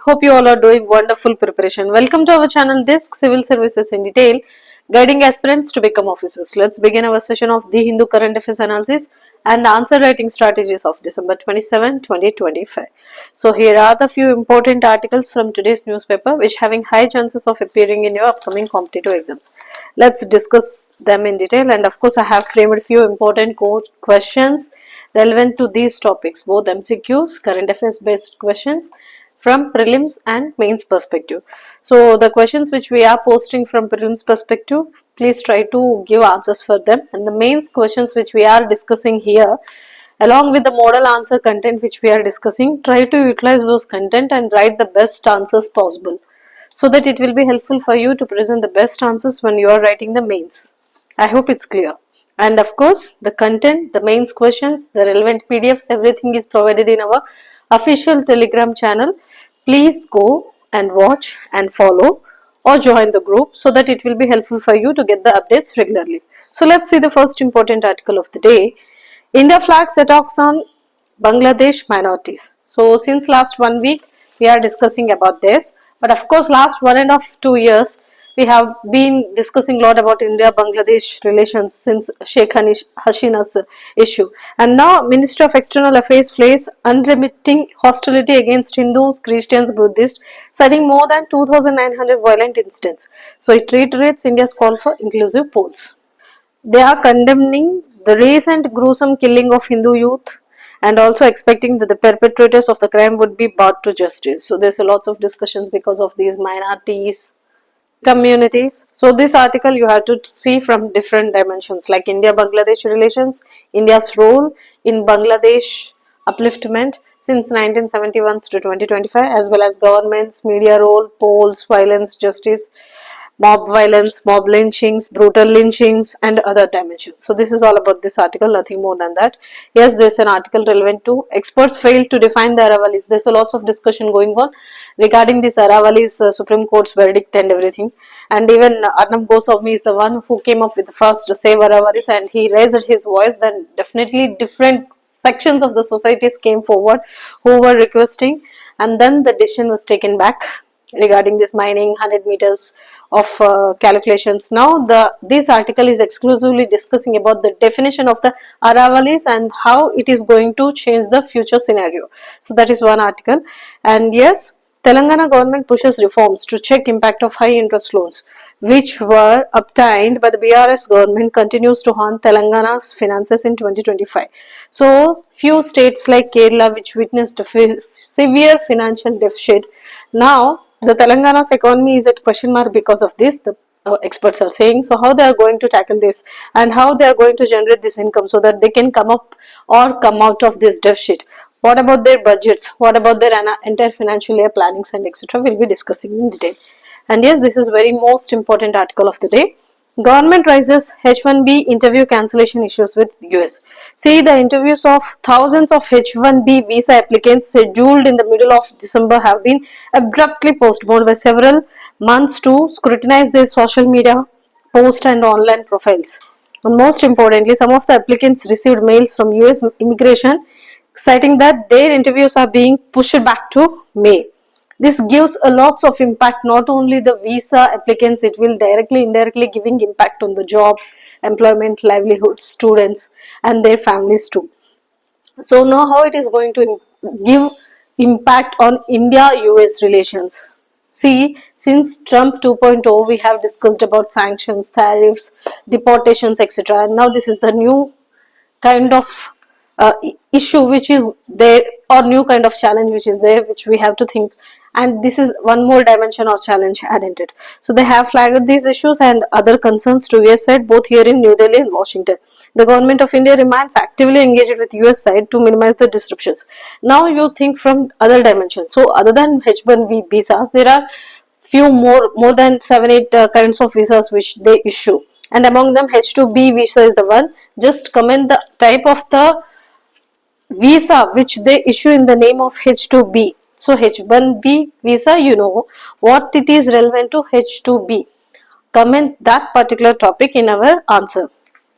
Hope you all are doing wonderful preparation. Welcome to our channel Disk Civil Services in Detail, guiding aspirants to become officers. Let's begin our session of the Hindu Current Affairs Analysis and Answer Writing Strategies of December 27, 2025. So here are the few important articles from today's newspaper which having high chances of appearing in your upcoming competitive exams. Let's discuss them in detail, and of course I have framed few important questions relevant to these topics, both MCQs, current affairs based questions from prelims and mains perspective. So the questions which we are posting from prelims perspective, please try to give answers for them, and the mains questions which we are discussing here along with the model answer content which we are discussing, try to utilize those content and write the best answers possible, so that it will be helpful for you to present the best answers when you are writing the mains. I hope it's clear. And of course the content, the mains questions, the relevant PDFs, everything is provided in our official Telegram channel. Please go and watch and follow or join the group so that it will be helpful for you to get the updates regularly. So let's see the first important article of the day. India flags attacks on Bangladesh minorities. So since last 1 week we are discussing about this, but of course last 1.5-2 years we have been discussing a lot about India-Bangladesh relations since Sheikh Hasina's issue. And now Ministry of External Affairs flags unremitting hostility against Hindus, Christians, Buddhists, citing more than 2,900 violent incidents. So it reiterates India's call for inclusive polls. They are condemning the recent gruesome killing of Hindu youth and also expecting that the perpetrators of the crime would be brought to justice. So there's a lots of discussions because of these minorities, communities. So this article you have to see from different dimensions like India-Bangladesh relations, India's role in Bangladesh upliftment since 1971 to 2025, as well as government's media role, polls, violence, justice, mob violence, mob lynchings, brutal lynchings, and other dimensions. So this is all about this article, nothing more than that. Yes, there's an article relevant to experts failed to define the Aravallis. There's a lots of discussion going on regarding this Aravallis Supreme Court's verdict and everything. And even Arnab Goswami is the one who came up with the first save Aravallis, and he raised his voice. Then definitely different sections of the societies came forward who were requesting, and then the decision was taken back regarding this mining 100 meters of calculations. Now this article is exclusively discussing about the definition of the Aravallis and how it is going to change the future scenario. So that is one article. And yes, Telangana government pushes reforms to check impact of high interest loans which were obtained by the BRS government continues to haunt Telangana's finances in 2025. So few states like Kerala which witnessed a severe financial deficit, now the Telangana's economy is at question mark because of this, the experts are saying. So how they are going to tackle this and how they are going to generate this income so that they can come up or come out of this deficit. What about their budgets? What about their entire financial year plannings and etc. We'll be discussing in detail. And yes, this is very most important article of the day. Government raises H1B interview cancellation issues with US. See, the interviews of thousands of H1B visa applicants scheduled in the middle of December have been abruptly postponed by several months to scrutinize their social media post and online profiles. And most importantly, some of the applicants received mails from US immigration citing that their interviews are being pushed back to May. This gives a lots of impact, not only the visa applicants, it will directly indirectly giving impact on the jobs, employment, livelihoods, students and their families too. So now how it is going to give impact on India-US relations. See, since Trump 2.0 we have discussed about sanctions, tariffs, deportations, etc. And now this is the new kind of issue which is there, or new kind of challenge which is there, which we have to think, and this is one more dimension or challenge added it. So they have flagged these issues and other concerns to US side both here in New Delhi and Washington. The government of India remains actively engaged with US side to minimize the disruptions. Now you think from other dimensions. So other than H1B visas, there are few more than 7-8 kinds of visas which they issue, and among them H2B visa is the one. Just comment the type of the visa which they issue in the name of H2B. So H1B visa, you know what it is relevant to H2B. Comment that particular topic in our answer.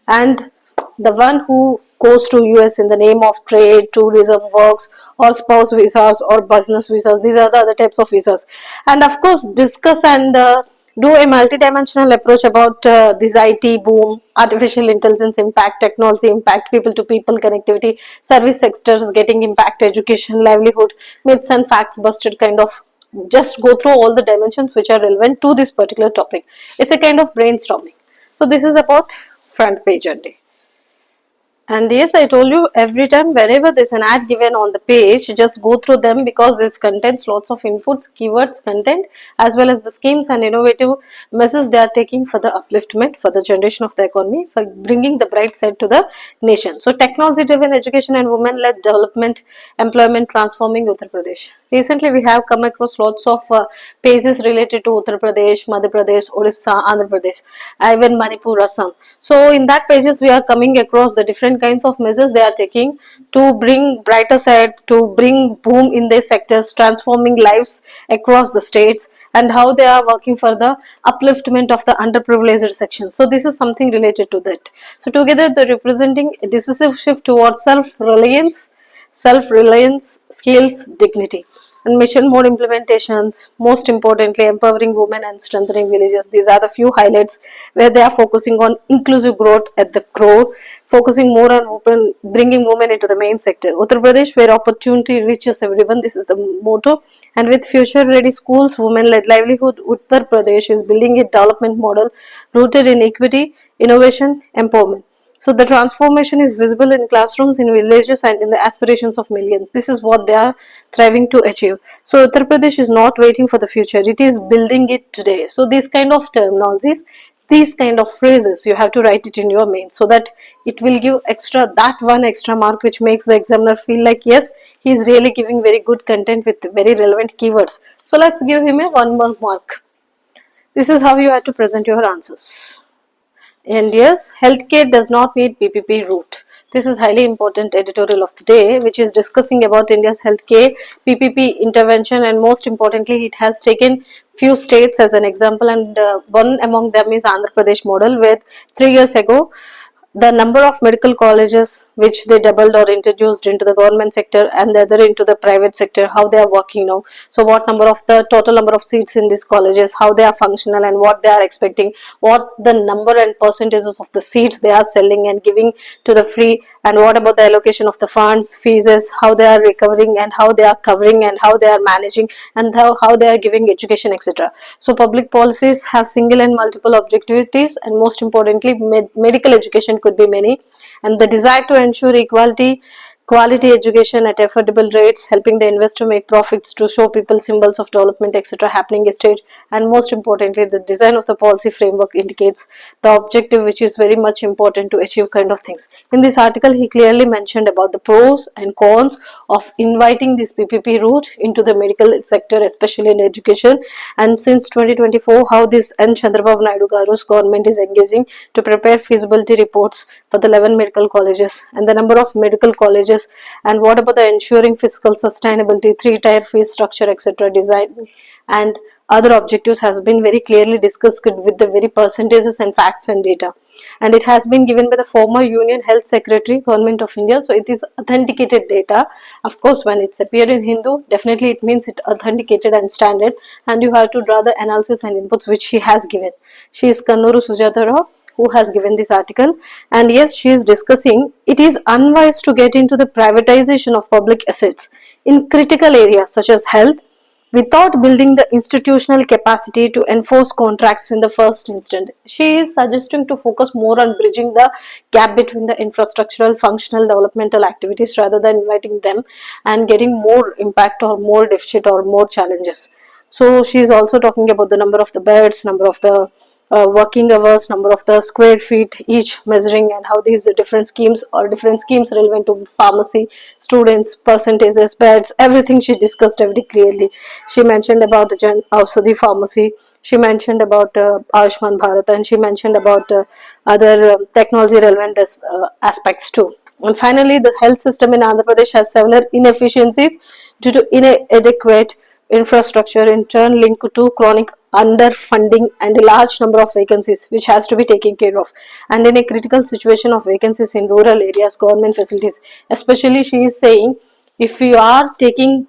And the one who goes to US in the name of trade, tourism, works, or spouse visas or business visas. These are the other types of visas. And of course, discuss and do a multidimensional approach about this IT boom, artificial intelligence impact, technology impact, people to people connectivity, service sectors getting impact, education, livelihood, myths and facts busted, kind of just go through all the dimensions which are relevant to this particular topic. It's a kind of brainstorming. So this is about front page only. And yes, I told you, every time whenever there's an ad given on the page, just go through them, because this contains lots of inputs, keywords, content, as well as the schemes and innovative measures they are taking for the upliftment, for the generation of the economy, for bringing the bright side to the nation. So technology driven education and women led development, employment transforming Uttar Pradesh. Recently we have come across lots of pages related to Uttar Pradesh, Madhya Pradesh, Orissa, Andhra Pradesh, even Manipur, Assam. So in that pages we are coming across the different kinds of measures they are taking to bring brighter side, to bring boom in their sectors, transforming lives across the states, and how they are working for the upliftment of the underprivileged sections. So this is something related to that. So together they are representing a decisive shift towards self-reliance, skills, dignity, and mission mode implementations, most importantly empowering women and strengthening villages. These are the few highlights where they are focusing on inclusive growth at the core, focusing more on open, bringing women into the main sector. Uttar Pradesh, where opportunity reaches everyone, this is the motto. And with future ready schools, women led livelihood, Uttar Pradesh is building a development model rooted in equity, innovation, empowerment. So the transformation is visible in classrooms, in villages, and in the aspirations of millions. This is what they are thriving to achieve. So Uttar Pradesh is not waiting for the future, it is building it today. So these kind of terminologies, these kind of phrases, you have to write it in your main, so that it will give that one extra mark which makes the examiner feel like, yes, he is really giving very good content with very relevant keywords. So let's give him a one more mark. This is how you have to present your answers. And yes, healthcare does not need PPP route. This is highly important editorial of the day, which is discussing about India's healthcare PPP intervention, and most importantly, it has taken few states as an example, and one among them is Andhra Pradesh model, where 3 years ago the number of medical colleges which they doubled or introduced into the government sector, and the other into the private sector, how they are working now. So what number of the total number of seats in these colleges, how they are functional, and what they are expecting, what the number and percentages of the seats they are selling and giving to the free, and what about the allocation of the funds, fees, how they are recovering, and how they are covering, and how they are managing, and how they are giving education, etc. So public policies have single and multiple objectivities, and most importantly medical education could be many, and the desire to ensure quality education at affordable rates, helping the investor make profits, to show people symbols of development, etc. happening stage. And most importantly, the design of the policy framework indicates the objective, which is very much important to achieve kind of things. In this article, he clearly mentioned about the pros and cons of inviting this PPP route into the medical sector, especially in education. And since 2024, how this N. Chandrababu Naidu Garu's government is engaging to prepare feasibility reports for the 11 medical colleges, and the number of medical colleges, and what about the ensuring fiscal sustainability, 3-tier fee structure, etc. design, and other objectives has been very clearly discussed with the very percentages and facts and data. And it has been given by the former Union Health Secretary, Government of India. So it is authenticated data. Of course, when it's appeared in Hindu, definitely it means it authenticated and standard, and you have to draw the analysis and inputs which she has given. She is Kannuru Sujata Rao, who has given this article. And yes, she is discussing it is unwise to get into the privatization of public assets in critical areas such as health without building the institutional capacity to enforce contracts in the first instance. She is suggesting to focus more on bridging the gap between the infrastructural, functional, developmental activities, rather than inviting them and getting more impact or more deficit or more challenges. So she is also talking about the number of the beds, number of the working hours, number of the square feet each measuring, and how these different schemes relevant to pharmacy, students, percentages, beds, everything she discussed very clearly. She mentioned about the Jan Aushadhi pharmacy, she mentioned about Ayushman Bharat, and she mentioned about other technology relevant aspects too. And finally, the health system in Andhra Pradesh has several inefficiencies due to inadequate infrastructure, in turn linked to chronic under funding and a large number of vacancies which has to be taken care of, and in a critical situation of vacancies in rural areas, government facilities, especially she is saying, if you are taking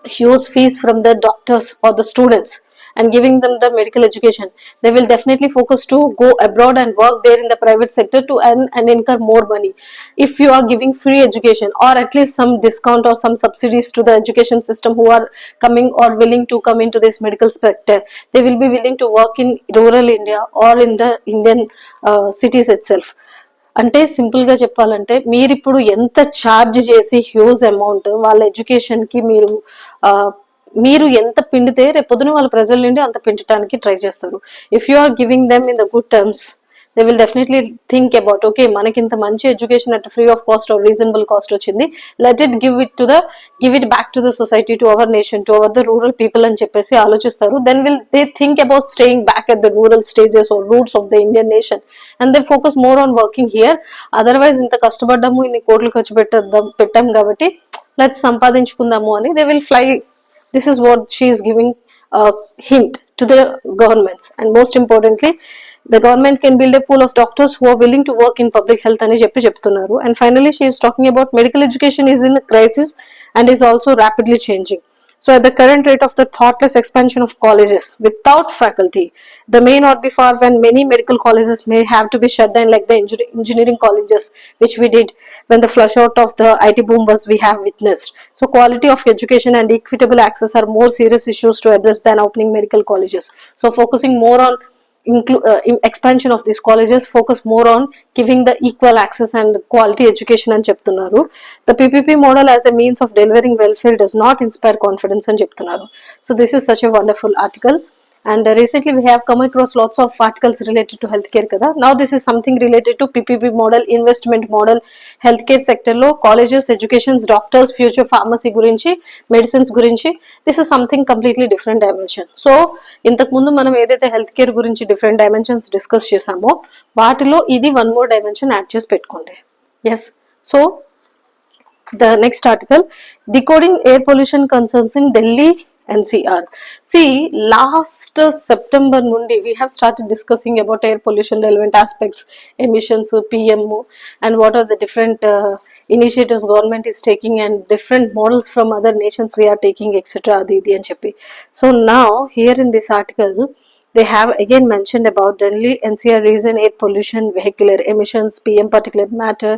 huge fees from the doctors or the students and giving them the medical education, they will definitely focus to go abroad and work there in the private sector to earn and incur more money. If you are giving free education or at least some discount or some subsidies to the education system who are coming or willing to come into this medical sector, they will be willing to work in rural India or in the Indian cities itself. అంటే సింపుల్గా చెప్పాలంటే మీరు ఇప్పుడు ఎంత charge చేసి huge amount వాళ్ళ ఎడ్యుకేషన్కి మీరు ఎంత పిండితే రేపొద్దున వాళ్ళ ప్రజల నుండి అంత పిండటానికి ట్రై చేస్తారు. If you are giving them in the good terms, they will definitely think about, okay మనకి ఇంత మంచి education at free of cost or reasonable cost వచ్చింది, let it give it back to the society, to our nation, to our the rural people అని చెప్పేసి ఆలోచిస్తారు. Then will they think about staying back at the rural stages or roots of the Indian nation and they focus more on working here. Otherwise ఇంత కష్టపడ్డాము, ఇన్ని కోట్లు ఖర్చు పెట్టాం కాబట్టి let's సంపాదించుకుందాము అని they will fly. This is what she is giving a hint to the governments, and most importantly the government can build a pool of doctors who are willing to work in public health ani cheptunnaru. And finally she is talking about medical education is in a crisis and is also rapidly changing. So at the current rate of the thoughtless expansion of colleges without faculty, the may not be far when many medical colleges may have to be shut down like the engineering colleges which we did when the flush out of the IT boom was we have witnessed. So quality of education and equitable access are more serious issues to address than opening medical colleges. So focusing more on expansion of these colleges, focus more on giving the equal access and quality education అని చెప్తున్నారు. The PPP model as a means of delivering welfare does not inspire confidence అని చెప్తున్నారు. So this is such a wonderful article, and recently we have come across lots of articles related to healthcare kada. Now this is something related to PPP model, investment model, healthcare sector lo colleges, educations, doctors, future pharmacy gurinchi, medicines gurinchi. This is something completely different dimension. So ఇంతకు ముందు మనం ఏదైతే health care గురించి different dimensions discuss చేసామో వాటిలో ఇది one more dimension add చేసి పెట్టుకోండి. Yes, so the next article, decoding air pollution concerns in Delhi NCR. See, last September nundi we have started discussing about air pollution relevant aspects, emissions, PM, and what are the different initiatives government is taking and different models from other nations we are taking, etc. adi అని చెప్పి. So now here in this article they have again mentioned about Delhi NCR reason air pollution, vehicular emissions, PM particulate matter,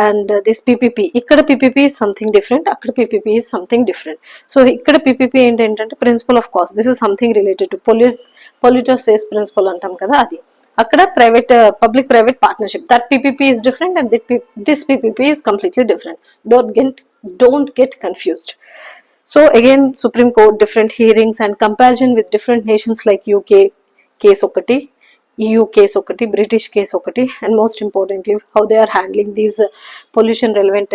and this PPP. Ikkada PPP is something different, akkada PPP is something different. So ikkada PPP ఏంటంటే principle of cost. This is something related to polluter says principle antam kada adi. Akkada private public private partnership, that PPP is different and this PPP is completely different. Don't get confused. So again Supreme Court different hearings and comparison with different nations like UK case okati, EU case okati, British case okati, and most importantly how they are handling these pollution relevant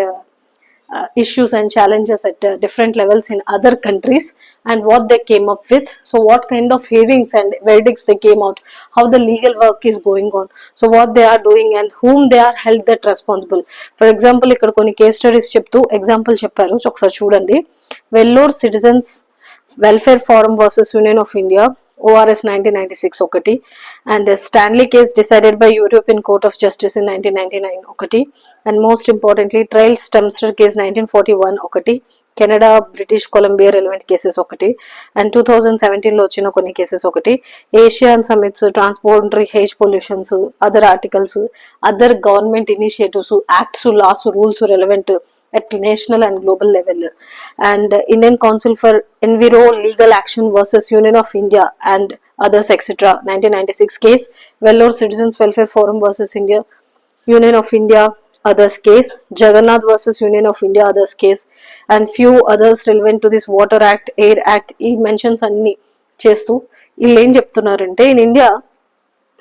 issues and challenges at different levels in other countries and what they came up with. So what kind of hearings and verdicts they came out, how the legal work is going on, so what they are doing and whom they are held that responsible. For example ikkada konni case studies cheptu example chepparu, ఒకసారి చూడండి. Vellore Citizens Welfare Forum versus Union of India, ORS 1996 ఒకటి, and Stanley case decided by European Court of Justice in 1999 ఒకటి, and most importantly Trial Stemster case 1941 ఒకటి, Canada British Columbia relevant cases ఒకటి, and 2017 లో వచ్చిన కొన్ని cases ఒకటి, Asian summits, transboundary haze pollutions, other articles, other government initiatives, acts, laws, rules relevant at national and global level, and Indian Council for Enviro Legal Action versus Union of India and others, etc. 1996 case, Vellore Citizens Welfare Forum versus India, Union of India, others case, Jagannath versus Union of India, others case, and few others relevant to this Water Act, Air Act. He mentions అన్ని చేస్తూ వీళ్ళు ఏం చెప్తున్నారంటే, in India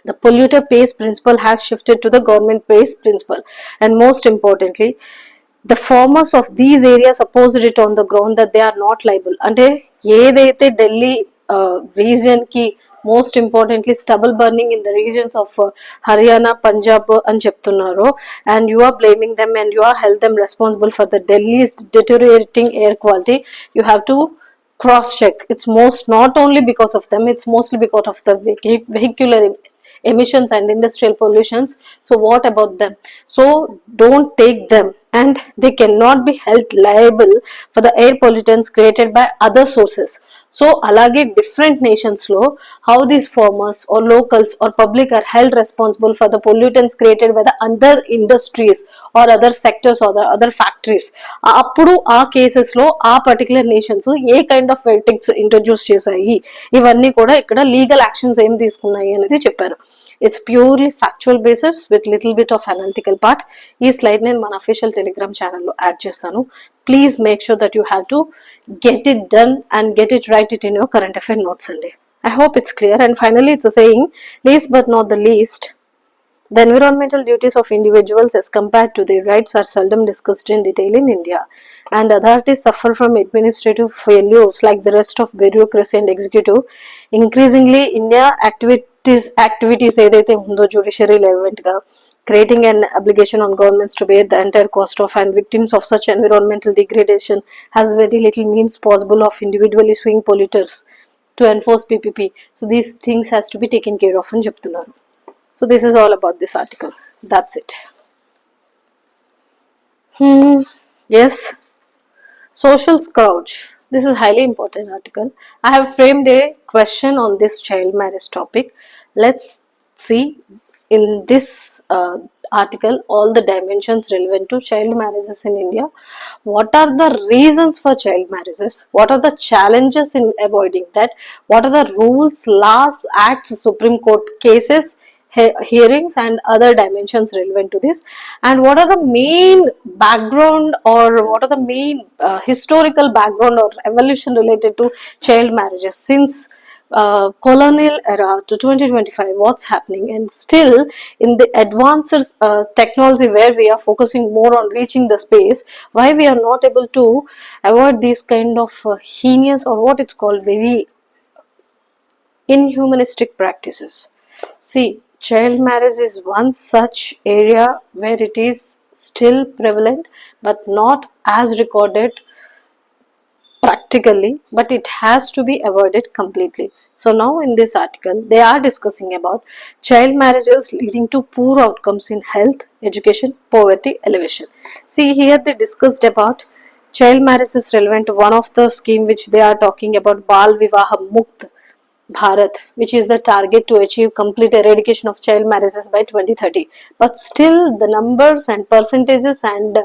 the polluter pays principle has shifted to the government pays principle, and most importantly the farmers of these areas opposed it on the ground that they are not liable. అంటే ఏదైతే Delhi region కి most importantly stubble burning in the regions of Haryana, Punjab అని చెప్తున్నారో, and you are blaming them and you are held them responsible for the Delhi's deteriorating air quality, you have to cross check. It's most not only because of them, it's mostly because of the vehicular emissions and industrial pollutions. So what about them? So don't take them, and they cannot be held liable for the air pollutants created by other sources. So alage different nations law, how these farmers or locals or public are held responsible for the pollutants created by the other industries or other sectors or the other factories. అప్పుడు ఆ cases లో ఆ particular nations a kind of verdicts introduce చేశాయి, ఇవన్నీ కూడా ఇక్కడ legal actions ఏం తీసుకున్నాయి అనేది చెప్పారు. It's purely factual basis with little bit of analytical part. ఈ స్లైడ్ నేను మన అఫీషియల్ టెలిగ్రామ్ ఛానల్లో యాడ్ చేస్తాను. Please make sure that you have to get it done and get it write it in your current affair notes only. I hope it's clear. And finally, it's a saying, least but not the least, the environmental duties of individuals as compared to their rights are seldom discussed in detail in India, and authorities suffer from administrative failures like the rest of bureaucracy and executive. Increasingly, India activities ఏదైతే ఉందో judiciary relevant గా creating an obligation on governments to bear the entire cost of, and victims of such environmental degradation has very little means possible of individually suing polluters to enforce PPP. So these things has to be taken care of అని చెప్తున్నారు. So this is all about this article. That's it. Yes, social scourge. This is highly important article. I have framed a question on this child marriage topic. Let's see in this article all the dimensions relevant to child marriages in India. What are the reasons for child marriages? What are the challenges in avoiding that? What are the rules, laws, acts, Supreme Court cases, hearings and other dimensions relevant to this, and what are the main background or what are the main historical background or evolution related to child marriages since colonial era to 2025, what's happening, and still in the advanced technology where we are focusing more on reaching the space, why we are not able to avoid these kind of heinous or what it's called very inhumanistic practices. See, child marriage is one such area where it is still prevalent but not as recorded practically, but it has to be avoided completely. So now in this article they are discussing about child marriages leading to poor outcomes in health, education, poverty elevation. See, here they discussed about child marriage is relevant to one of the scheme which they are talking about, Bal Vivaha Mukt Bharat, which is the target to achieve complete eradication of child marriages by 2030. But still the numbers and percentages and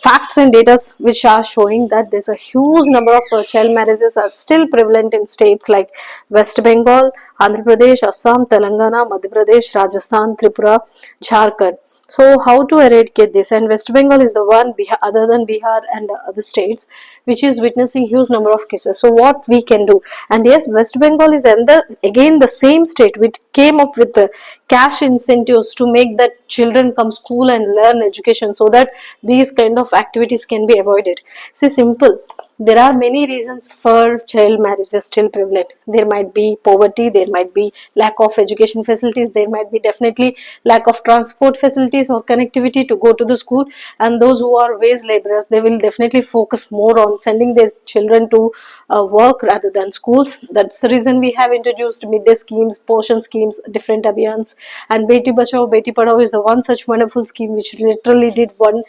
facts and data which are showing that there's a huge number of child marriages are still prevalent in states like West Bengal, Andhra Pradesh, Assam, Telangana, Madhya Pradesh, Rajasthan, Tripura, Jharkhand. So how to eradicate this? And West Bengal is the one other than Bihar and other states which is witnessing huge number of cases. So what we can do? And yes, West Bengal is again the same state which came up with the cash incentives to make that children come school and learn education so that these kind of activities can be avoided. See, simple. There are many reasons for child marriages still prevalent. There might be poverty, there might be lack of education facilities, there might be definitely lack of transport facilities or connectivity to go to the school, and those who are wage laborers, they will definitely focus more on sending their children to work rather than schools. That's the reason we have introduced midday schemes, portion schemes, different abhiyans, and Beti Bachao Beti Padhao is the one such wonderful scheme which literally did one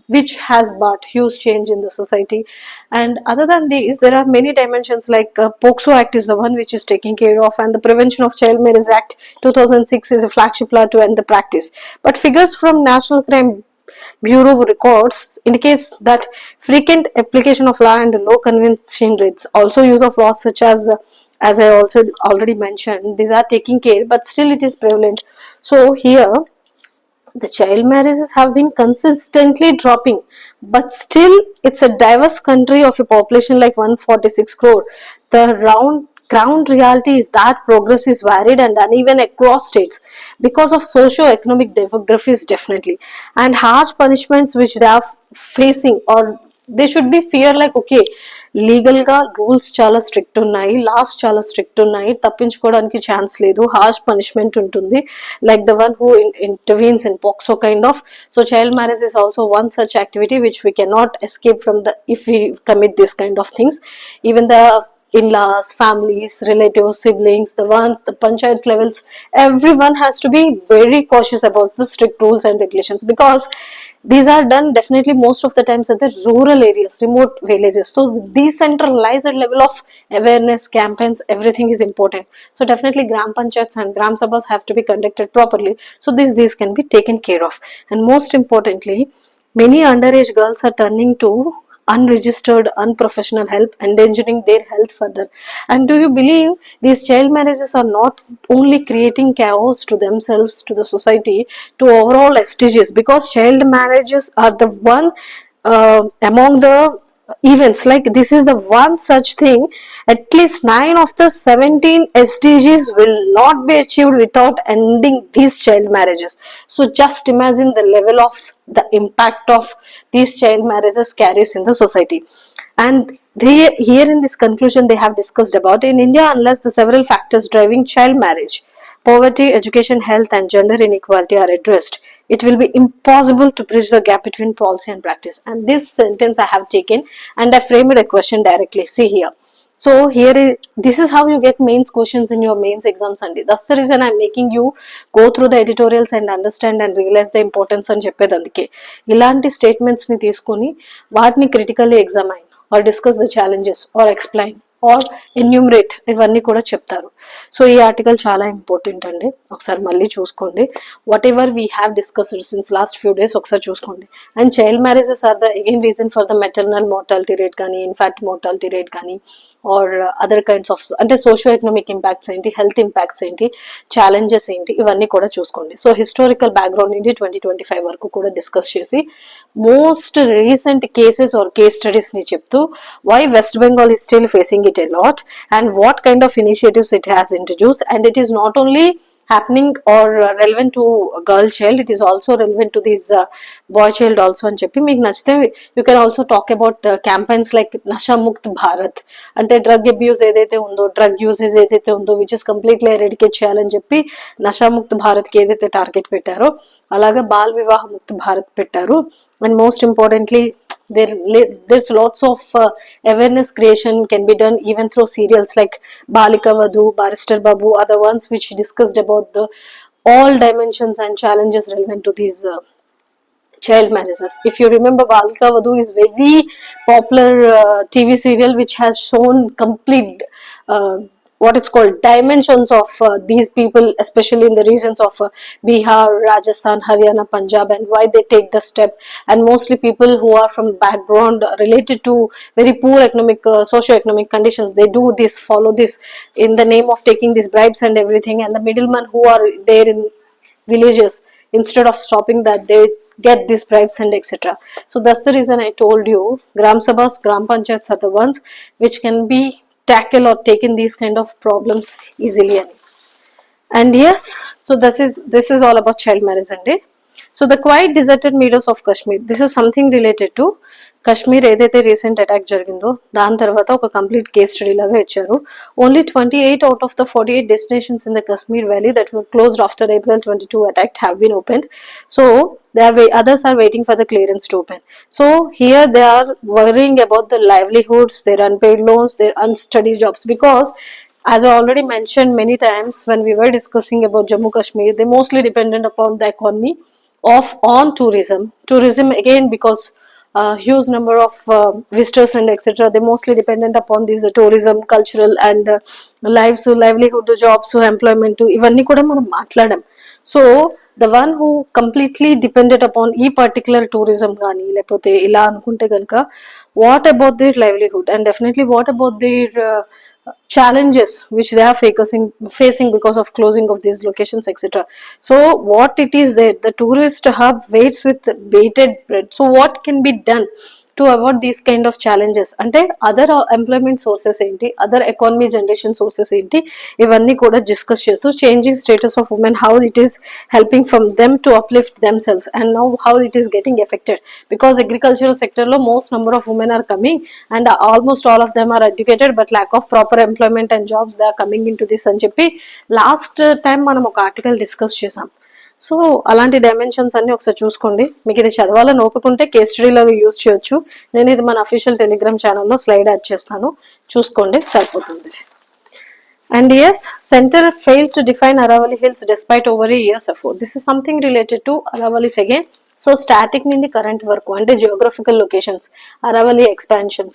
which has brought huge change in the society. And other than these, there are many dimensions like POCSO Act is the one which is taking care of, and the Prevention of Child Marriage Act 2006 is a flagship law to end the practice. But figures from National Crime Bureau records indicates that frequent application of law and low conviction rates, also use of laws such as I also already mentioned, these are taking care, but still it is prevalent. So here the child marriages have been consistently dropping, but still it's a diverse country of a population like 146 crore. The ground reality is that progress is varied and uneven across states because of socio-economic demographics definitely, and harsh punishments which they are facing, or they should be fear like, okay, లీగల్గా rules చాలా strict ఉన్నాయి, loss చాలా strict ఉన్నాయి, తప్పించుకోవడానికి chance లేదు, harsh punishment ఉంటుంది, like the one who intervenes in POXO kind of. So child marriage is also one such activity which we cannot escape from the if we commit this kind of things. Even the in-laws, families, relatives, siblings, the ones, the panchayats levels, everyone has to be very cautious about the strict rules and regulations, because these are done definitely most of the times at the rural areas, remote villages. So decentralized level of awareness campaigns, everything is important. So definitely gram panchayats and gram sabhas have to be conducted properly, so these can be taken care of. And most importantly, many underage girls are turning to unregistered, unprofessional help, endangering their health further. And do you believe these child marriages are not only creating chaos to themselves, to the society, to overall SDGs, because child marriages are the one among the events, like this is the one such thing, at least 9 of the 17 SDGs will not be achieved without ending these child marriages. So just imagine the level of the impact of these child marriages carries in the society. And they here in this conclusion they have discussed about, in India, unless the several factors driving child marriage, poverty, education, health, and gender inequality are addressed, it will be impossible to bridge the gap between policy and practice. And this sentence I have taken and I framed a question directly. See here. So this is how you get mains questions in your mains exams, and that's the reason I'm making you go through the editorials and understand and realize the importance అని చెప్పేది. అందుకే ఇలాంటి statements ని తీసుకొని వాటిని critically examine or discuss the challenges or explain or enumerate ఇవన్నీ కూడా చెప్తారు. సో ఈ ఆర్టికల్ చాలా ఇంపార్టెంట్ అండి, ఒకసారి మళ్ళీ చూసుకోండి. Whatever we have discussed since last few days ఒకసారి చూసుకోండి. And child marriages are the again reason for the maternal mortality rate కానీ, ఇన్ఫాక్ట్ మోర్టాలిటీ రేట్ కానీ, ఆర్ అదర్ కైండ్స్ ఆఫ్ అంటే సోషో ఎకనామిక్ ఇంపాక్ట్స్ ఏంటి, health impacts ఏంటి, challenges ఏంటి, ఇవన్నీ కూడా చూసుకోండి. సో హిస్టారికల్ బ్యాక్గ్రౌండ్ నుండి 2025 వరకు కూడా డిస్కస్ చేసి most recent cases or case studies ని చెప్తూ why West Bengal is still facing it a lot and what kind of initiatives it has introduced. And it is not only happening or relevant to a girl child, it is also relevant to this boy child also అని చెప్పి మీకు నచ్చితే you can also talk about campaigns like Nasha Mukt Bharat, అంటే drug abuse ఏదైతే ఉందో, drug usage ఏదైతే ఉందో which is completely ఎరెడికేట్ చేయాలని చెప్పి నషా ముక్త్ భారత్ కి ఏదైతే టార్గెట్ పెట్టారో అలాగే బాల్ వివాహ ముక్త్ భారత్ పెట్టారు. And most importantly there's lots of awareness creation can be done even through serials like Balika Vadhu, Barrister Babu are the ones which discussed about the all dimensions and challenges relevant to these child marriages. If you remember, Balika Vadhu is very popular TV serial which has shown complete what it's called dimensions of these people, especially in the regions of Bihar, Rajasthan, Haryana, Punjab, and why they take the step. And mostly people who are from background related to very poor economic socio-economic conditions, they do this, follow this in the name of taking these bribes and everything. And the middlemen who are there in villages, instead of stopping that, they get these bribes and etc. So that's the reason I told you gram sabhas, gram panchayats are the ones which can be tackle or taken these kind of problems easily. And yes, so this is all about child marriage and so the quiet deserted meadows of Kashmir, this is something related to Kashmir ఏదైతే recent attack జరిగిందో దాని తర్వాత ఒక complete case study లాగా ఇచ్చారు. Only 28 out of the 48 destinations in the Kashmir valley that were closed after April 22 attack have been opened. So others are waiting for the clearance to open. So here they are worrying about the livelihoods, their unpaid loans, their unstudied jobs, because as I already mentioned many times when we were discussing about Jammu Kashmir, they mostly dependent upon the economy on tourism again, because huge number of visitors and etc. They mostly dependent upon these tourism, cultural and livelihood, jobs, employment ఇవన్నీ కూడా మనం మాట్లాడాం. So the one who completely depended upon ఈ particular tourism కానీ లేకపోతే ఇలా అనుకుంటే కనుక what about their livelihood, and definitely what about their challenges which they are facing because of closing of these locations etc. So what it is that the tourist hub waits with bated breath. So what can be done? to avoid these kind of challenges. అంటే other employment sources ఏంటి, other economy generation sources ఏంటి, ఇవన్నీ కూడా discuss చేస్తూ changing status of women, how it is helping from them to uplift themselves, and now how it is getting affected, because agricultural sector lo most number of women are coming and almost all of them are educated, but lack of proper employment and jobs they are coming into this అని చెప్పి last time మనం ఒక article discuss చేసాం. So అలాంటి dimensions అన్ని ఒకసారి చూసుకోండి. మీకు ఇది చదవాలని ఓపుకుంటే కేస్ స్టడీలో యూజ్ చేయొచ్చు. నేను ఇది మన అఫీషియల్ టెలిగ్రామ్ ఛానల్లో స్లైడ్ యాడ్ చేస్తాను, చూసుకోండి, సరిపోతుంది. And yes, center failed to define Aravalli Hills despite over a year's effort. This is something related to Aravallis again. So static nindi current work and geographical locations, Aravalli expansions,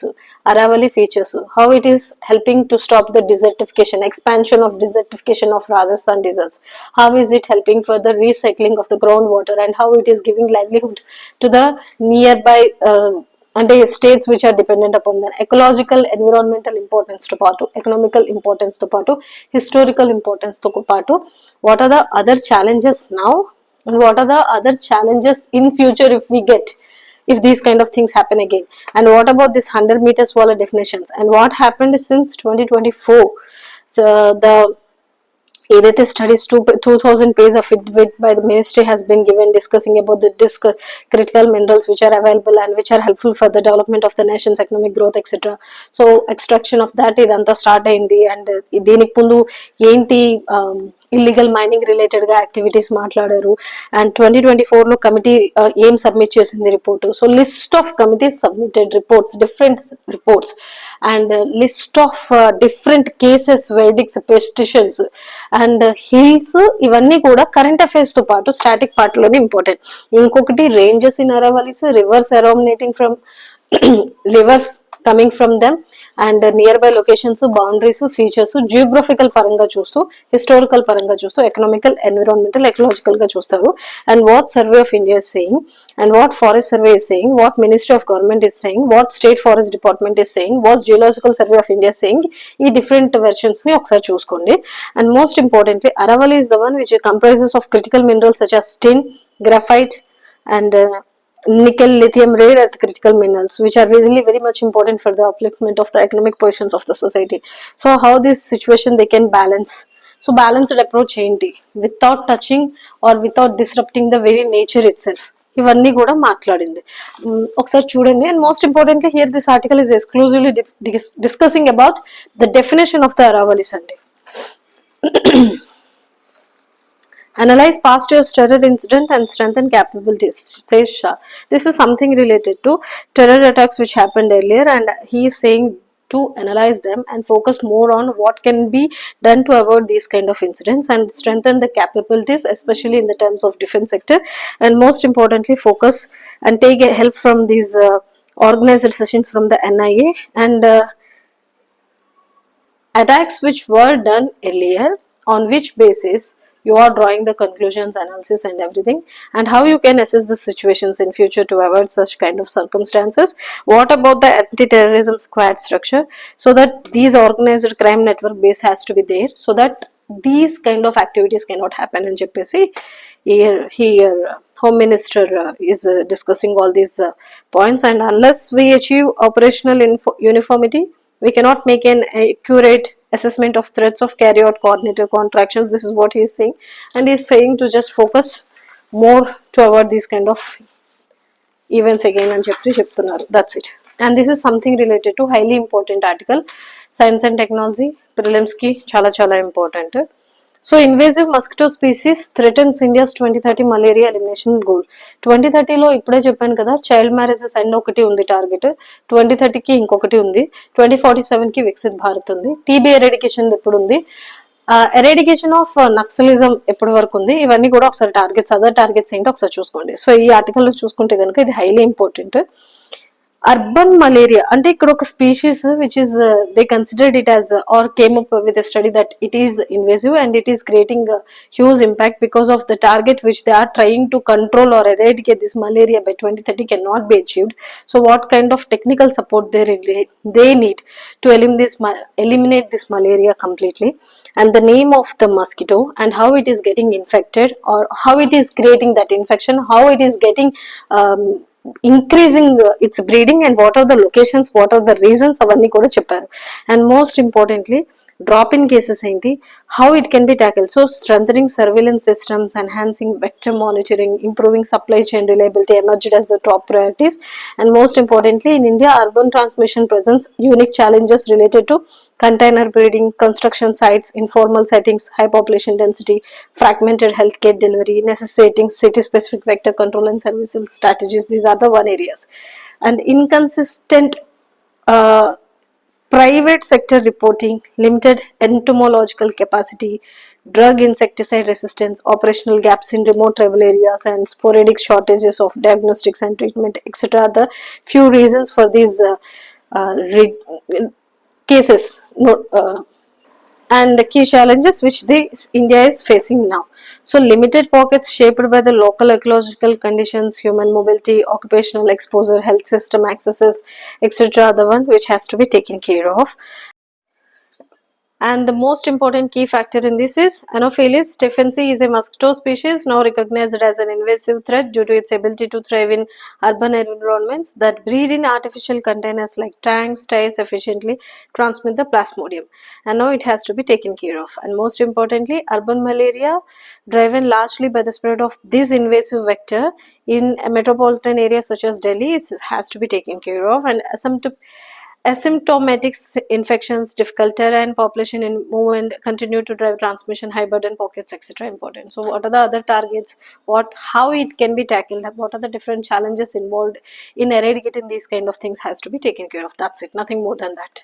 Aravalli features, how it is helping to stop the desertification, expansion of desertification of Rajasthan deserts, how is it helping for the recycling of the groundwater, and how it is giving livelihood to the nearby అంటే states which are dependent upon that, ecological environmental importance తో పాటు, economical importance తో పాటు, historical importance తో పాటు, what are the other challenges now and what are the other challenges in future if these kind of things happen again, and what about this 100 meters wall definitions, and what happened since 2024. So the ఏదైతే studies 2000 pages of it by the ministry has been given discussing about the critical minerals which are available and which are helpful for the development of the nation's economic growth etc. So extraction of that ఇదంతా start అయింది. And దీనికి ముందు ఏంటి illegal mining related గా activities మాట్లాడారు. And 2024 లో committee ఏం submit చేసింది report. So list of committees submitted reports, different reports, and list of different cases, verdicts, petitions and hills, ఇవన్నీ కూడా కరెంట్ అఫైర్స్ తో పాటు స్టాటిక్ పార్ట్ లోనే ఇంపార్టెంట్. ఇంకొకటి ranges in Aravallis, rivers originating from rivers coming from them, and nearby locations, boundaries, features, geographical పరంగా చూస్తూ, historical పరంగా చూస్తూ, ఎకనామికల్, ఎన్విరాన్మెంటల్, ఎకలాజికల్ గా చూస్తారు. And what survey of India is saying, and what forest survey is saying, what ministry of government is saying, what state forest department is saying, what geological survey of India is saying, ఈ different versions ని ఒకసారి చూసుకోండి. And most importantly, Aravalli is the one which comprises of critical minerals such as tin, graphite and nickel, lithium, rare earth critical minerals which are really very much important for the upliftment of the economic positions of the society. So how this situation they can balance. So balanced approach ఏంటి, without touching or without disrupting the very nature itself, ఇవన్నీ కూడా మాట్లాడింది. ఒకసారి చూడండి. And most importantly here this article is exclusively discussing about the definition of the Aravallis అండి. Analyze past year's terror incident and strengthen capabilities, says Shah. This is something related to terror attacks which happened earlier, and he is saying to analyze them and focus more on what can be done to avoid these kind of incidents and strengthen the capabilities, especially in the terms of defense sector, and most importantly focus and take help from these organized sessions from the NIA and attacks which were done earlier, on which basis you are drawing the conclusions, analysis and everything, and how you can assess the situations in future to avoid such kind of circumstances. What about the anti-terrorism squad structure, so that these organized crime network base has to be there so that these kind of activities cannot happen. And JPSC here Home Minister is discussing all these points, and unless we achieve operational uniformity, we cannot make an accurate assessment of threats of carry out coordinated contractions. This is what he is saying, and he is saying to just focus more to avoid these kind of events again and cheptunnaru. That's it. And this is something related to highly important article, science and technology prelims ki chala important. So invasive mosquito species threatens India's 2030 malaria elimination goal. 2030 లో ఇప్పుడే చెప్పాను కదా, child marriages and ఒకటి ఉంది target, 2030కి ఇంకొకటి ఉంది, 2047కి వికసిత్ భారత్ ఉంది, TB eradication ఎప్పుడు ఉంది, ఎరాడికేషన్ ఆఫ్ నక్సలిజం ఎప్పటి వరకు ఉంది, ఇవన్నీ కూడా ఒకసారి టార్గెట్స్, అదర్ టార్గెట్స్ ఏంటో ఒకసారి చూసుకోండి. సో ఈ ఆర్టికల్ చూసుకుంటే కనుక ఇది హైలీ ఇంపార్టెంట్. అర్బన్ మలేరియా అంటే ఇక్కడ ఒక species which is they considered it as or came up with a study that it is invasive and it is creating huge impact because of the target which they are trying to control or eradicate this malaria by 2030 cannot be achieved. So what kind of technical support they need to eliminate this malaria completely, and the name of the mosquito and how it is getting infected or how it is creating that infection, how it is getting increasing its breeding, and what are the locations, what are the reasons, అవన్నీ కూడా చెప్పారు. And most importantly drop in cases ఏంటి, how it can be tackled. So strengthening surveillance systems, enhancing vector monitoring, improving supply chain reliability emerged as the top priorities. And most importantly, in India, urban transmission presents unique challenges related to container breeding, construction sites, informal settings, high population density, fragmented healthcare delivery, necessitating city specific vector control and services strategies. These are the one areas. And inconsistent uh, private sector reporting, limited entomological capacity, drug insecticide resistance, operational gaps in remote tribal areas, and sporadic shortages of diagnostics and treatment, etc. are the few reasons for these uh, cases. And the key challenges which India is facing now. So limited pockets shaped by the local ecological conditions, human mobility, occupational exposure, health system accesses, etc. are the one which has to be taken care of. And the most important key factor in this is Anopheles stephensii is a mosquito species now recognized as an invasive threat due to its ability to thrive in urban environments that breed in artificial containers like tanks, ties efficiently transmit the plasmodium. And now it has to be taken care of. And most importantly, urban malaria driven largely by the spread of this invasive vector in a metropolitan areas such as Delhi has to be taken care of. And asymptomatic infections, difficult terrain, population in movement continue to drive transmission, high burden pockets, etc. important. So what are the other targets, how it can be tackled, what are the different challenges involved in eradicating these kind of things has to be taken care of. That's it, nothing more than that.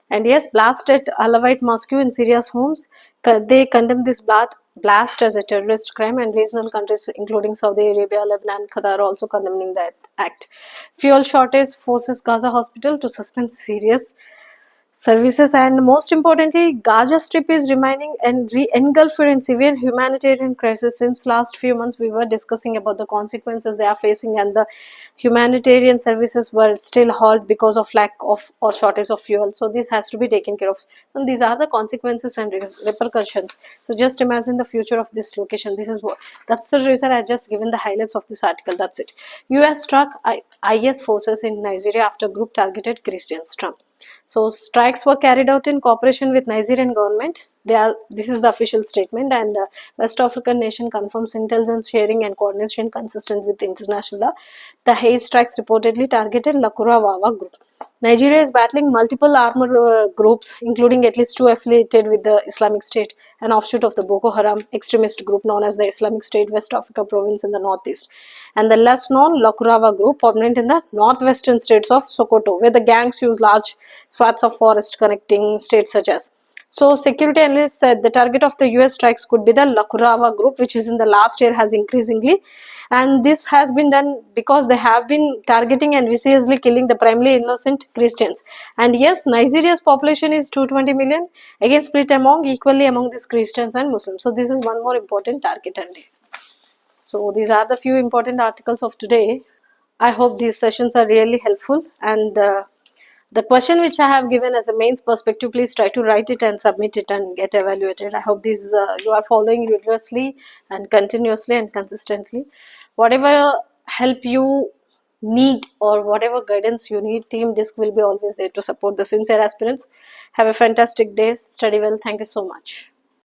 And yes, blast at Alawite Mosque in Syria's homes, they condemn this blast as a terrorist crime, and regional countries including Saudi Arabia, Lebanon, Qatar also condemning that act. Fuel shortage forces Gaza hospital to suspend serious services, and most importantly, Gaza Strip is remaining and engulfed in severe humanitarian crisis. Since last few months we were discussing about the consequences they are facing, and the humanitarian services were still halted because of lack of or shortage of fuel. So this has to be taken care of, and these are the consequences and repercussions. So just imagine the future of this location. This is what, that's the reason I just given the highlights of this article. That's it. US struck IS forces in Nigeria after group targeted Christians. Trump. So strikes were carried out in cooperation with Nigerian government. This is the official statement, and West African nation confirms intelligence sharing and coordination consistent with international law. The Haze strikes reportedly targeted Lakura Wawa group. Nigeria is battling multiple armed groups, including at least two affiliated with the Islamic State, an offshoot of the Boko Haram extremist group known as the Islamic State West Africa province in the northeast, and the less known Lakurawa group prominent in the northwestern states of Sokoto, where the gangs use large swaths of forest connecting states such as. So security analysts said the target of the US strikes could be the Lakurawa group, which is in the last year has increasingly, and this has been done because they have been targeting and viciously killing the primarily innocent Christians. And yes, Nigeria's population is 220 million, again split among equally among these Christians and Muslims. So this is one more important target. And so these are the few important articles of today. I hope these sessions are really helpful, and the question which I have given as a mains perspective, please try to write it and submit it and get evaluated. I hope these you are following rigorously and continuously and consistently. Whatever help you need or whatever guidance you need, Team Disc will be always there to support the sincere aspirants. Have a fantastic day. Study well. Thank you so much.